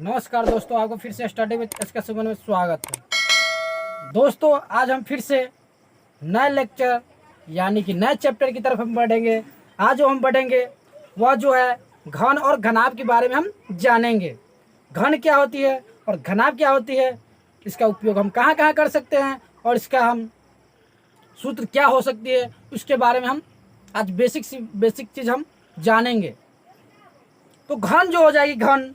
नमस्कार दोस्तों, आपको फिर से स्टडी विद एस के सेवन में स्वागत है। दोस्तों, आज हम फिर से नए लेक्चर यानी कि नए चैप्टर की तरफ हम बढ़ेंगे। आज जो हम बढ़ेंगे वह जो है घन और घनाभ के बारे में हम जानेंगे। घन क्या होती है और घनाभ क्या होती है, इसका उपयोग हम कहाँ कहाँ कर सकते हैं और इसका हम सूत्र क्या हो सकती है, उसके बारे में हम आज बेसिक चीज़ हम जानेंगे। तो घन जो हो जाएगी, घन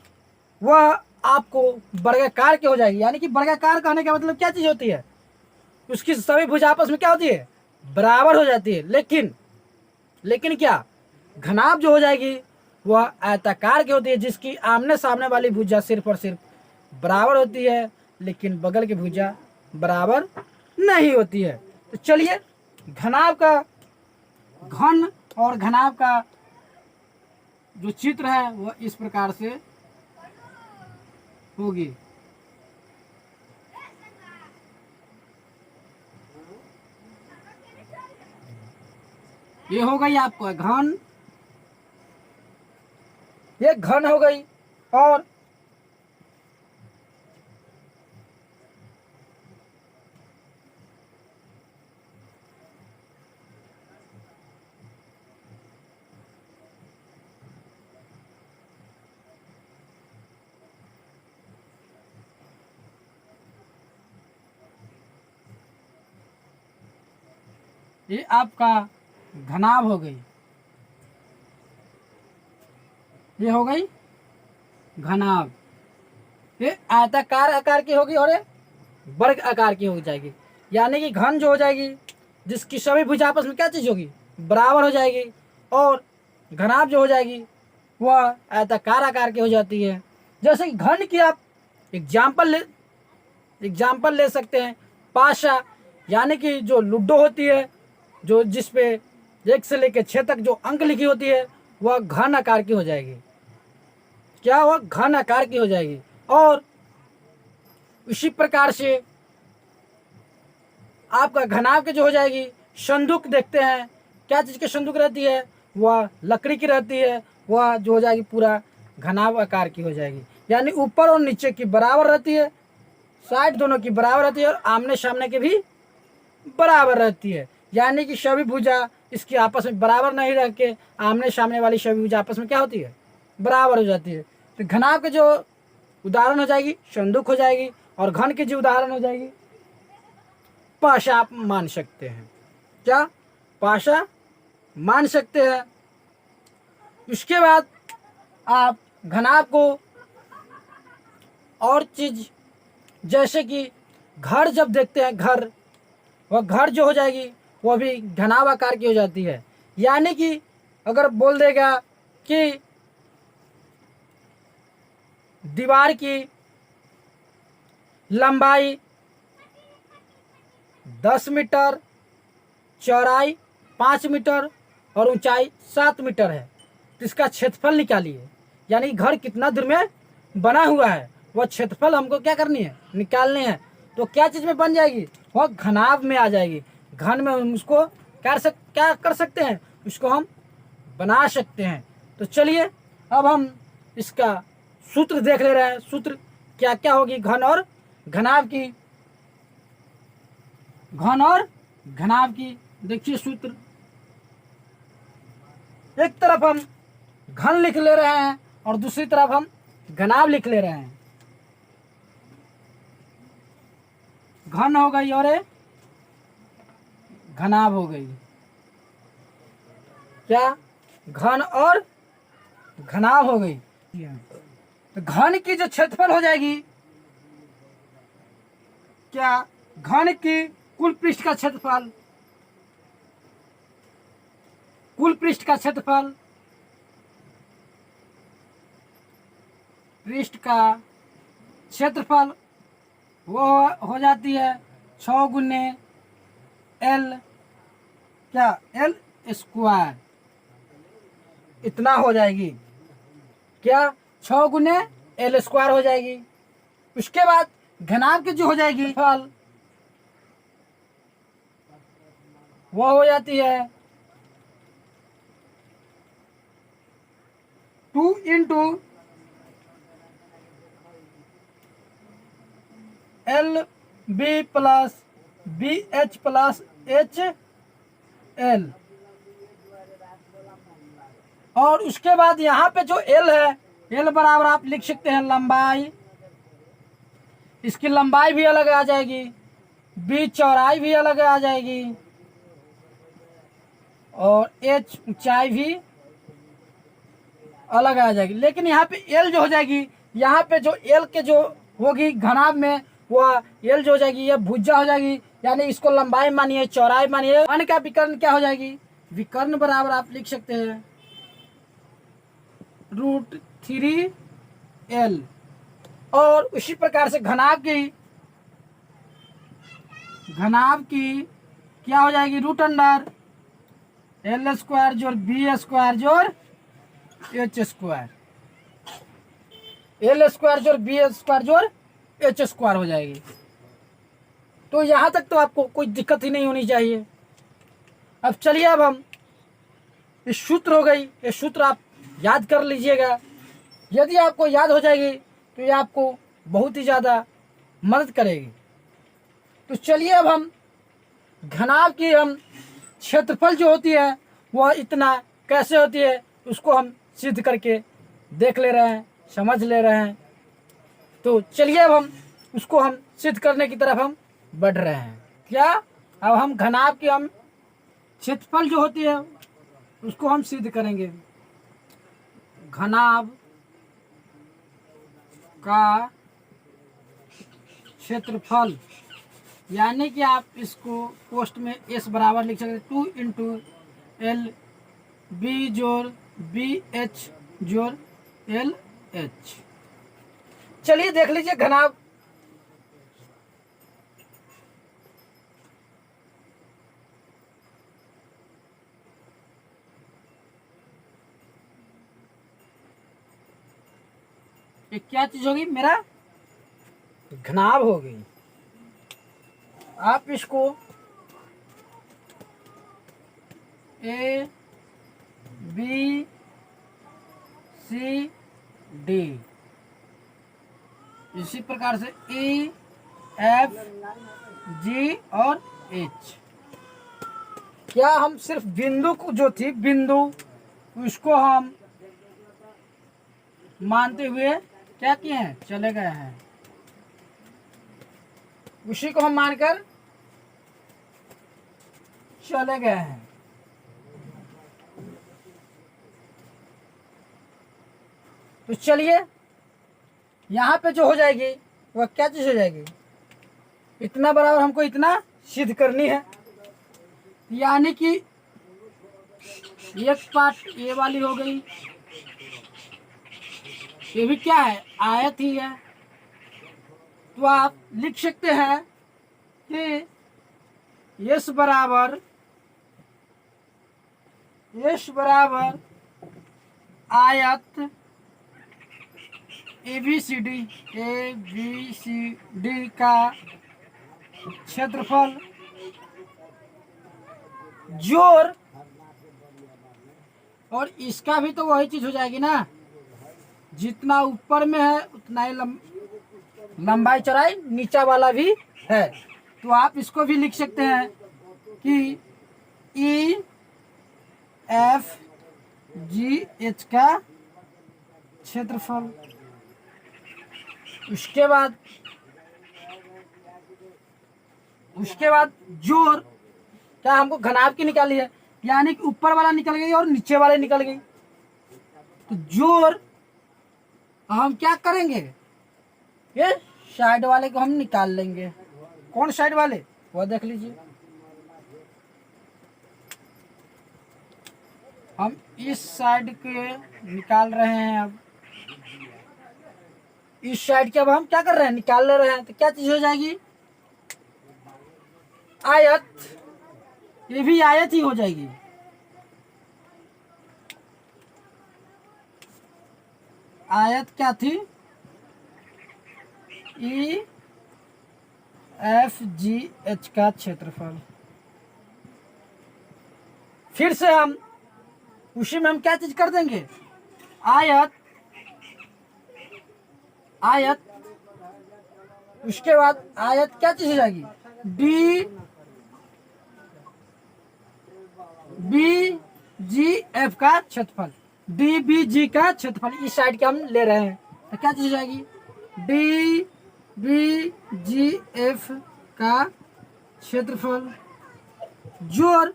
वह आपको वर्गाकार की हो जाएगी। यानी कि वर्गाकार कहने का मतलब क्या चीज़ होती है, उसकी सभी भुजा आपस में क्या होती है, बराबर हो जाती है। लेकिन क्या घनाभ जो हो जाएगी वह आयताकार की होती है, जिसकी आमने सामने वाली भुजा सिर्फ और सिर्फ बराबर होती है, लेकिन बगल की भुजा बराबर नहीं होती है। तो चलिए, घनाभ का घन और घनाभ का जो चित्र है वह इस प्रकार से होगी। ये हो गई आपको घन, ये घन हो गई। और ये आपका घनाभ हो गई, ये हो गई घनाभ। ये आयताकार आकार की होगी और ये वर्ग आकार की हो जाएगी। यानी कि घन जो हो जाएगी, जिसकी सभी भुजा आपस में क्या चीज़ होगी, बराबर हो जाएगी। और घनाभ जो हो जाएगी वह आयताकार आकार की हो जाती है। जैसे कि घन की आप एग्जाम्पल ले सकते हैं, पाशा। यानी कि जो लूडो होती है, जो जिस पे 1 से लेकर 6 तक जो अंक लिखी होती है, वह घन आकार की हो जाएगी। क्या वह घन आकार की हो जाएगी। और इसी प्रकार से आपका घनाभ के जो हो जाएगी, संदूक देखते हैं, क्या चीज़ की संदूक रहती है, वह लकड़ी की रहती है। वह जो हो जाएगी पूरा घनाभ आकार की हो जाएगी। यानी ऊपर और नीचे की बराबर रहती है, साइड दोनों की बराबर रहती है, और आमने सामने की भी बराबर रहती है। यानी कि सभी भुजा इसकी आपस में बराबर नहीं रह के आमने सामने वाली सभी भुजा आपस में क्या होती है, बराबर हो जाती है। तो घनाभ के जो उदाहरण हो जाएगी संदूक हो जाएगी, और घन की जो उदाहरण हो जाएगी पाशा आप मान सकते हैं। क्या पाशा मान सकते हैं। उसके बाद आप घनाभ को और चीज, जैसे कि घर जब देखते हैं, घर, वह घर जो हो जाएगी वह भी घनाभ आकार की हो जाती है। यानी कि अगर बोल देगा कि दीवार की लंबाई 10 मीटर, चौड़ाई 5 मीटर और ऊंचाई 7 मीटर है, तो इसका क्षेत्रफल निकालिए। यानी घर कितना दूर में बना हुआ है, वह क्षेत्रफल हमको क्या करनी है, निकालनी है। तो क्या चीज़ में बन जाएगी, वह घनाभ में आ जाएगी। घन में हम उसको क्या कर सकते हैं, उसको हम बना सकते हैं। तो चलिए, अब हम इसका सूत्र देख ले रहे हैं। सूत्र क्या क्या होगी घन और घनाभ की। घन और घनाभ की देखिए सूत्र। एक तरफ हम घन लिख ले रहे हैं और दूसरी तरफ हम घनाभ लिख ले रहे हैं। घन हो गई और ये घनाभ हो गई। क्या घन और घनाभ हो गई। तो घन की जो क्षेत्रफल हो जाएगी, क्या घन की कुल पृष्ठ का क्षेत्रफल, कुल पृष्ठ का क्षेत्रफल, पृष्ठ का क्षेत्रफल वो हो जाती है 6 गुने एल, क्या एल स्क्वायर, इतना हो जाएगी। क्या 6 गुने एल स्क्वायर हो जाएगी। उसके बाद घनाभ की जो हो जाएगी फल, वो हो जाती है 2 into L B plus B H plus H L. और उसके बाद यहाँ पे जो एल है, एल बराबर आप लिख सकते हैं लंबाई, इसकी लंबाई भी अलग आ जाएगी, बी चौड़ाई भी अलग आ जाएगी, और एच ऊंचाई भी अलग आ जाएगी। लेकिन यहाँ पे एल जो हो जाएगी, यहाँ पे जो एल के जो होगी घनाभ में, वह एल जो हो जाएगी ये भुजा हो जाएगी, यानी इसको लंबाई मानिए चौड़ाई मानिए। मान का विकर्ण क्या हो जाएगी, विकर्ण बराबर आप लिख सकते हैं √3l। और उसी प्रकार से घनाभ की क्या हो जाएगी, √l² जोड़ b² जोड़ h², l² जोड़ b² जोड़ h² हो जाएगी। तो यहाँ तक तो आपको कोई दिक्कत ही नहीं होनी चाहिए। अब चलिए, अब हम इस सूत्र हो गई, ये सूत्र आप याद कर लीजिएगा। यदि आपको याद हो जाएगी तो ये आपको बहुत ही ज़्यादा मदद करेगी। तो चलिए, अब हम घनाभ की हम क्षेत्रफल जो होती है वह इतना कैसे होती है उसको हम सिद्ध करके देख ले रहे हैं, समझ ले रहे हैं। तो चलिए, अब हम उसको हम सिद्ध करने की तरफ हम बढ़ रहे हैं। क्या, अब हम घनाभ की हम क्षेत्रफल जो होती है उसको हम सिद्ध करेंगे। घनाभ का क्षेत्रफल, यानी कि आप इसको पोस्ट में s बराबर लिख सकते 2 × l b जोड़ बी एच जोड़ एल एच। चलिए देख लीजिए घनाभ। ये क्या चीज होगी, मेरा घनाभ हो गई। आप इसको ए बी सी डी, इसी प्रकार से ई एफ जी और एच। क्या हम सिर्फ बिंदु को जो थी बिंदु उसको हम मानते हुए क्या किए हैं, चले गए हैं, उसी को हम मानकर चले गए हैं। तो चलिए, यहाँ पे जो हो जाएगी वह क्या चीज हो जाएगी, इतना बराबर हमको इतना सिद्ध करनी है। यानी कि एक पार्ट ये वाली हो गई, ये भी क्या है, आयत ही है। तो आप लिख सकते हैं कि s बराबर आयत ए बी सी डी का क्षेत्रफल जोड़, और इसका भी तो वही चीज हो जाएगी ना, जितना ऊपर में है उतना ही लंबाई चौड़ाई नीचा वाला भी है। तो आप इसको भी लिख सकते हैं कि ई एफ जी एच का क्षेत्रफल। उसके बाद जोड़, क्या हमको घनाभ की निकाली है, यानी कि ऊपर वाला निकल गई और नीचे वाले निकल गई। तो जोड़ हम क्या करेंगे, ये साइड वाले को हम निकाल लेंगे। कौन साइड वाले, वो देख लीजिए। हम इस साइड के निकाल रहे हैं। अब इस साइड के अब हम क्या कर रहे हैं, निकाल ले रहे हैं। तो क्या चीज हो जाएगी, आयत, ये भी आयत ही हो जाएगी। आयत क्या थी, ई एफ जी एच का क्षेत्रफल। फिर से हम उसी में हम क्या चीज कर देंगे, आयत उसके बाद आयत क्या चीज हो जाएगी, डी बी जी एफ का क्षेत्रफल, डी बी जी का क्षेत्रफल इस साइड के हम ले रहे हैं, तो क्या चीज हो जाएगी, डी बी जी एफ का क्षेत्रफल जोड़,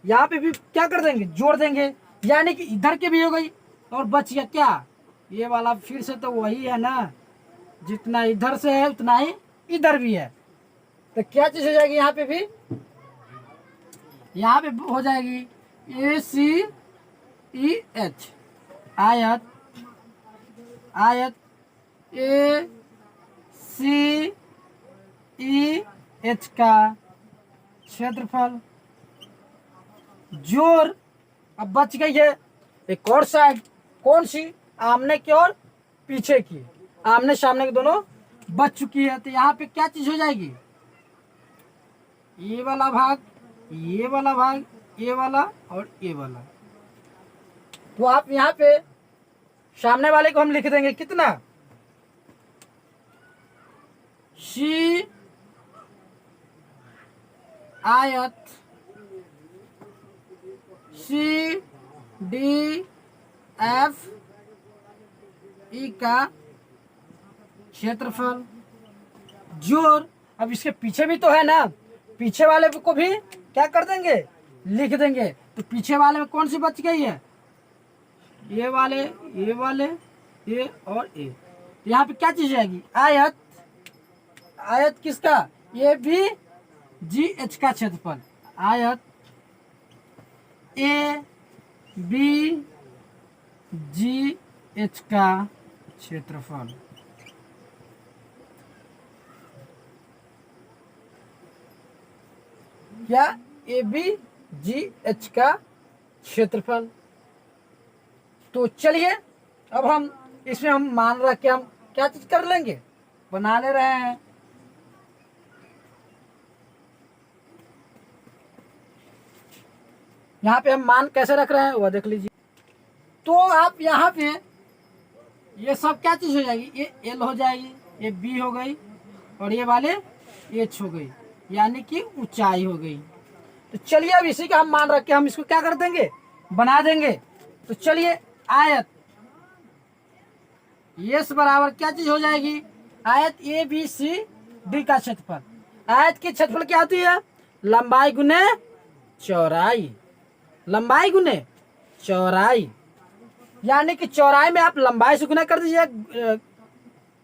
यहाँ पे भी क्या कर देंगे, जोड़ देंगे, यानी कि इधर के भी हो गई और बच गया क्या, ये वाला फिर से तो वही है ना, जितना इधर से है उतना ही इधर भी है, तो क्या चीज हो जाएगी, यहाँ पे भी, यहाँ पे हो जाएगी ए सी ई एच, आयत आयत ए सी ई एच का क्षेत्रफल जोड़, अब बच गई है एक और साइड, कौन सी, आमने की और पीछे की, आमने सामने के दोनों बच चुकी है, तो यहाँ पे क्या चीज हो जाएगी, ये वाला भाग, ये वाला भाग, ये वाला और ये वाला, तो आप यहाँ पे सामने वाले को हम लिख देंगे कितना, सी आयत सी डी एफ ई का क्षेत्रफल जोड़, अब इसके पीछे भी तो है ना, पीछे वाले को भी क्या कर देंगे, लिख देंगे, तो पीछे वाले में कौन सी बच गई है, ये वाले, ये वाले, ये और ये, यहाँ पे क्या चीज आएगी, आयत आयत किसका, ये भी जी एच का क्षेत्रफल, आयत ए बी जी एच का क्षेत्रफल, या ए बी जी एच का क्षेत्रफल। तो चलिए अब हम इसमें हम मान रहा कि हम क्या चीज कर लेंगे, बना ले रहे हैं, यहाँ पे हम मान कैसे रख रहे हैं वह देख लीजिए। तो आप यहाँ पे ये सब क्या चीज हो जाएगी, ये एल हो जाएगी, ये बी हो गई और ये वाले एच हो गई, यानी कि ऊंचाई हो गई। तो चलिए अब इसी का हम मान रख के हम इसको क्या कर देंगे, बना देंगे। तो चलिए आयत यस बराबर क्या चीज हो जाएगी, आयत ए बी सी डी का क्षेत्रफल, आयत की क्षेत्रफल क्या होती है, लंबाई गुने चौड़ाई, लंबाई गुने चौड़ाई, यानी कि चौड़ाई में आप लंबाई से गुना कर दीजिए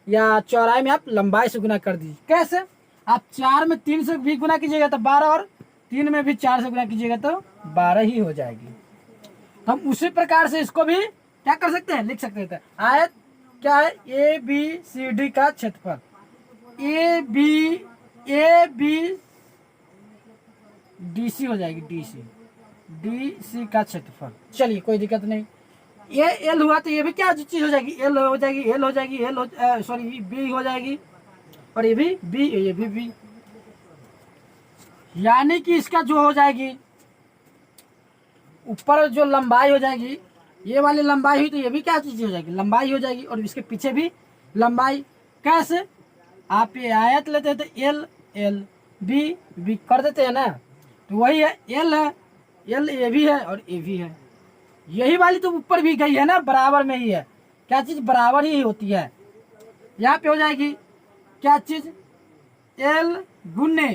या चौड़ाई में आप लंबाई से गुना कर दीजिए। कैसे, आप 4 में 3 से भी गुना कीजिएगा तो 12 और 3 में भी 4 से गुना कीजिएगा तो 12 ही हो जाएगी। तो हम उसी प्रकार से इसको भी क्या कर सकते हैं, लिख सकते हैं। आयत क्या है, ए बी सी डी का क्षेत्रफल, ए बी डी सी हो जाएगी, डी सी का क्षेत्रफल। चलिए कोई दिक्कत नहीं, ये एल हुआ तो ये भी क्या चीज हो जाएगी, एल हो जाएगी, एल हो जाएगी, एल हो सॉरी बी हो जाएगी और ये भी बी, ये भी बी, यानी कि इसका जो हो जाएगी ऊपर जो लंबाई हो जाएगी, ये वाली लंबाई हुई तो ये भी क्या चीज हो जाएगी, लंबाई हो जाएगी और इसके पीछे भी लंबाई। कैसे, आप ये आयत लेते हैं तो एल एल बी बी कर देते हैं ना, तो वही है, एल है, एल ए भी है और ए भी है, यही वाली तो ऊपर भी गई है ना, बराबर में ही है, क्या चीज बराबर ही होती है। यहाँ पे हो जाएगी क्या चीज, एल गुने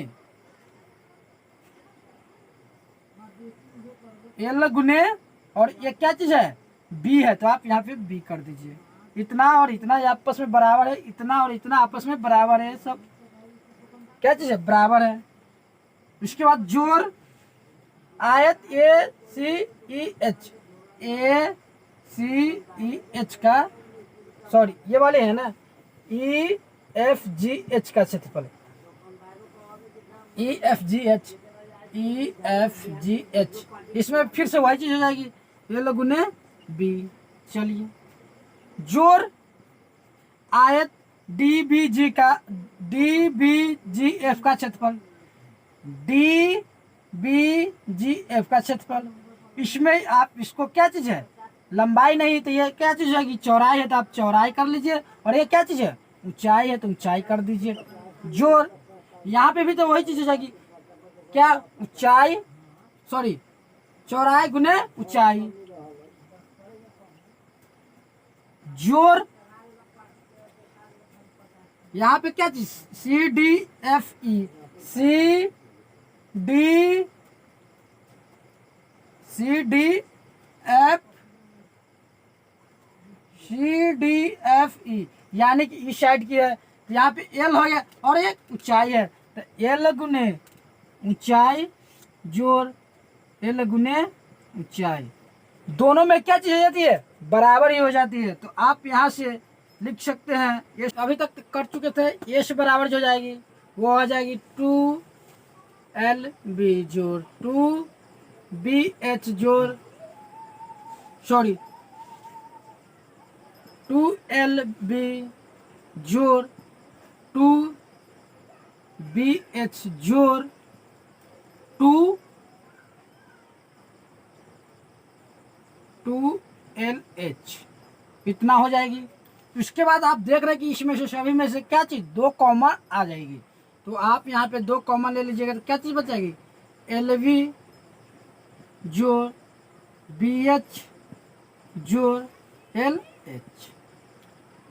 एल गुने और ये क्या चीज है, बी है, तो आप यहाँ पे बी कर दीजिए। इतना और इतना आपस में बराबर है, इतना और इतना आपस में बराबर है, सब क्या चीज है, बराबर है। उसके बाद जोड़ आयत ए सी ई एच, ए सी ई एच का, सॉरी ये वाले है ना, ई एफ जी एच का क्षेत्रफल, E F G H, E F G H, इसमें फिर से वही चीज हो जाएगी, ये लोग गुने बी। चलिए जोड़ आयत डी बी जी का, डी बी जी एफ का क्षेत्रफल, डी बी जी एफ का क्षेत्रफल, इसमें आप इसको क्या चीज है, लंबाई नहीं तो ये क्या चीज होगी, चौड़ाई है, तो आप चौड़ाई कर लीजिए और ये क्या चीज है, ऊंचाई है तो ऊंचाई कर दीजिए। जोर, यहाँ पे भी तो वही चीज हो जाएगी, क्या, ऊंचाई, सॉरी, चौड़ाई गुने ऊंचाई। जोर, यहाँ पे क्या चीज, C D F E, C D C D F C D F E, यानी कि इस साइड की है। यहाँ पे एल हो गया और एक ऊंचाई है, तो एल गुने ऊंचाई जोड़ एल गुने ऊंचाई, दोनों में क्या चीज हो जाती है, बराबर ही हो जाती है। तो आप यहाँ से लिख सकते हैं, ये अभी तक कर चुके थे, ये से बराबर जो हो जाएगी वो आ जाएगी 2LB जोड़ 2BH जोड़, सॉरी 2LB जोड़ 2BH जोड़ 2LH, इतना हो जाएगी। उसके बाद आप देख रहे हैं कि इसमें से सभी में से क्या चीज 2 कॉमन आ जाएगी, तो आप यहाँ पे 2 कॉमन ले लीजिएगा, तो क्या चीज बच जाएगी, LV जोड़ BH जोड़ LH,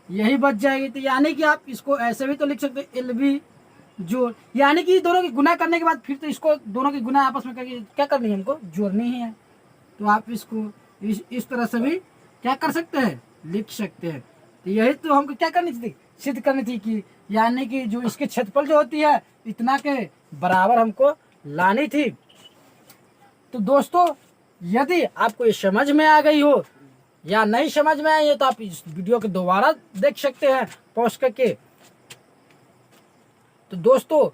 यही बच जाएगी। तो यानी कि आप इसको ऐसे भी तो लिख सकते हैं, LV जोड़, यानी कि दोनों की गुना करने के बाद फिर तो इसको दोनों की गुना आपस में करके क्या करनी है, हमको जोड़नी ही है। तो आप इसको इस तरह से भी क्या कर सकते हैं, लिख सकते हैं। तो यही तो हमको क्या करनी थी, सिद्ध करनी थी कि यानी कि जो इसके क्षेत्रफल जो होती है इतना के बराबर हमको लानी थी। तो दोस्तों, यदि आपको ये समझ में आ गई हो या नहीं समझ में आई है तो आप इस वीडियो को दोबारा देख सकते हैं पॉज करके। तो दोस्तों,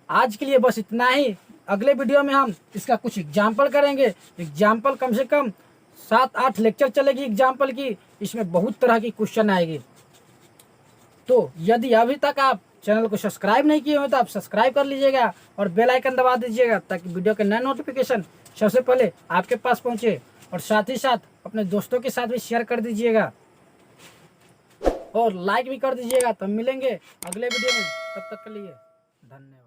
आज के लिए बस इतना ही। अगले वीडियो में हम इसका कुछ एग्जाम्पल करेंगे। एग्जाम्पल कम से कम 7-8 लेक्चर चलेगी एग्जाम्पल की, इसमें बहुत तरह की क्वेश्चन आएगी। तो यदि अभी तक आप चैनल को सब्सक्राइब नहीं किए हो तो आप सब्सक्राइब कर लीजिएगा और बेल आइकन दबा दीजिएगा, ताकि वीडियो के नए नोटिफिकेशन सबसे पहले आपके पास पहुंचे। और साथ ही साथ अपने दोस्तों के साथ भी शेयर कर दीजिएगा और लाइक भी कर दीजिएगा। तो मिलेंगे अगले वीडियो में, तब तक के लिए धन्यवाद।